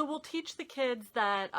So we'll teach the kids that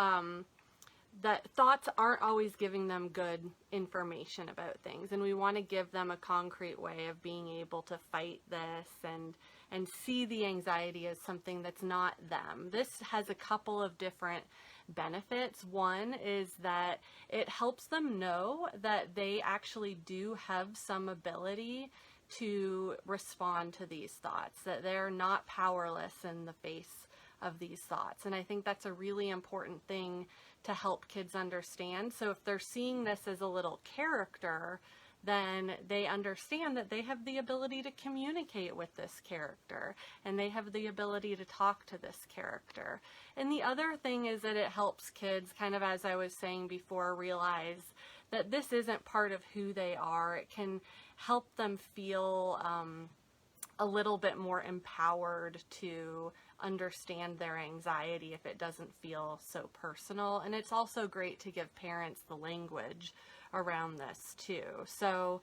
that thoughts aren't always giving them good information about things, and we want to give them a concrete way of being able to fight this and see the anxiety as something that's not them. This has a couple of different benefits. One is that it helps them know that they actually do have some ability to respond to these thoughts, that they're not powerless in the face of these thoughts. And I think that's a really important thing to help kids understand. So if they're seeing this as a little character, then they understand that they have the ability to communicate with this character, and they have the ability to talk to this character. And the other thing is that it helps kids, kind of as I was saying before, realize that this isn't part of who they are. It can help them feel a little bit more empowered to understand their anxiety if it doesn't feel so personal. And it's also great to give parents the language around this too. So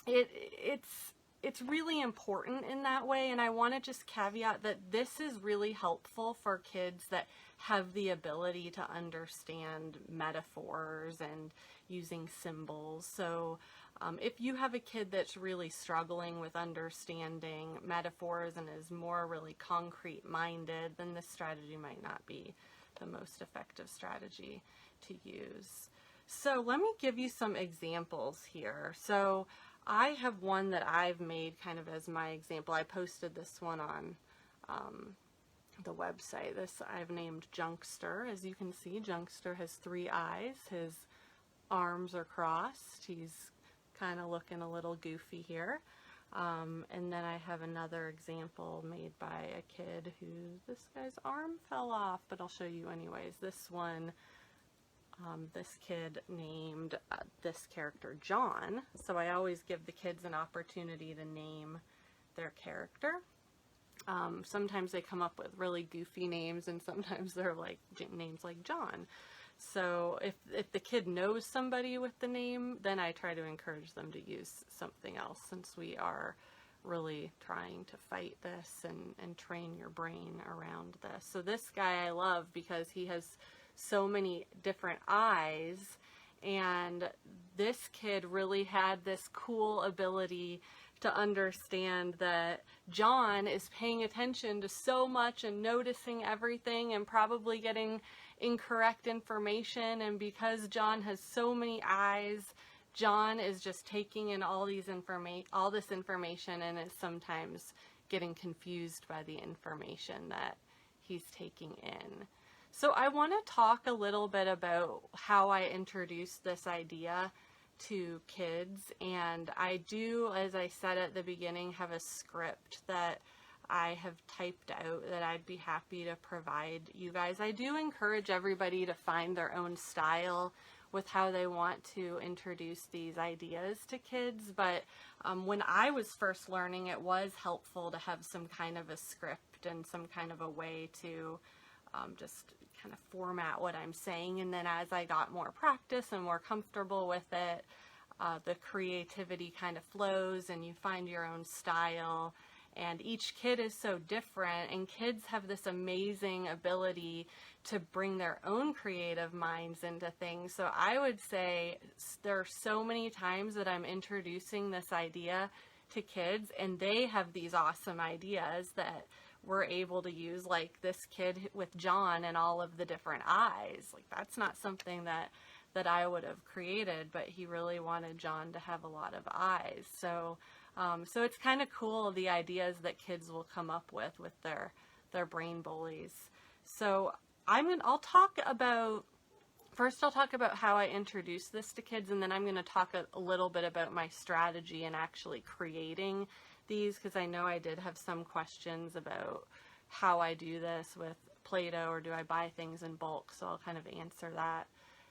it's really important in that way. And I want to just caveat that this is really helpful for kids that have the ability to understand metaphors and using symbols. So if you have a kid that's really struggling with understanding metaphors and is more really concrete minded, then this strategy might not be the most effective strategy to use. So let me give you some examples here. So I have one that I've made kind of as my example. I posted this one on the website. This I've named Junkster. As you can see, Junkster has 3 eyes. His arms are crossed. He's kind of looking a little goofy here. And then I have another example made by a kid who, this guy's arm fell off, but I'll show you anyways. This one, this kid named this character John. So I always give the kids an opportunity to name their character. Sometimes they come up with really goofy names, and sometimes they're like names like John. So if the kid knows somebody with the name, then I try to encourage them to use something else, since we are really trying to fight this and train your brain around this. So this guy I love because he has so many different eyes, and this kid really had this cool ability to understand that John is paying attention to so much and noticing everything and probably getting incorrect information, and because John has so many eyes, John is just taking in all this information and is sometimes getting confused by the information that he's taking in. So I want to talk a little bit about how I introduced this idea to kids, and I do, as I said at the beginning, have a script that I have typed out that I'd be happy to provide you guys. I do encourage everybody to find their own style with how they want to introduce these ideas to kids, but when I was first learning, it was helpful to have some kind of a script and some kind of a way to just kind of format what I'm saying. And then as I got more practice and more comfortable with it, the creativity kind of flows and you find your own style. And each kid is so different, and kids have this amazing ability to bring their own creative minds into things. So I would say there are so many times that I'm introducing this idea to kids and they have these awesome ideas that we're able to use, like this kid with John and all of the different eyes. Like, that's not something that I would have created, but he really wanted John to have a lot of eyes. So it's kind of cool, the ideas that kids will come up with their brain bullies. So I'll talk about how I introduce this to kids, and then I'm going to talk a little bit about my strategy in actually creating these, because I know I did have some questions about how I do this with Play-Doh, or do I buy things in bulk, so I'll kind of answer that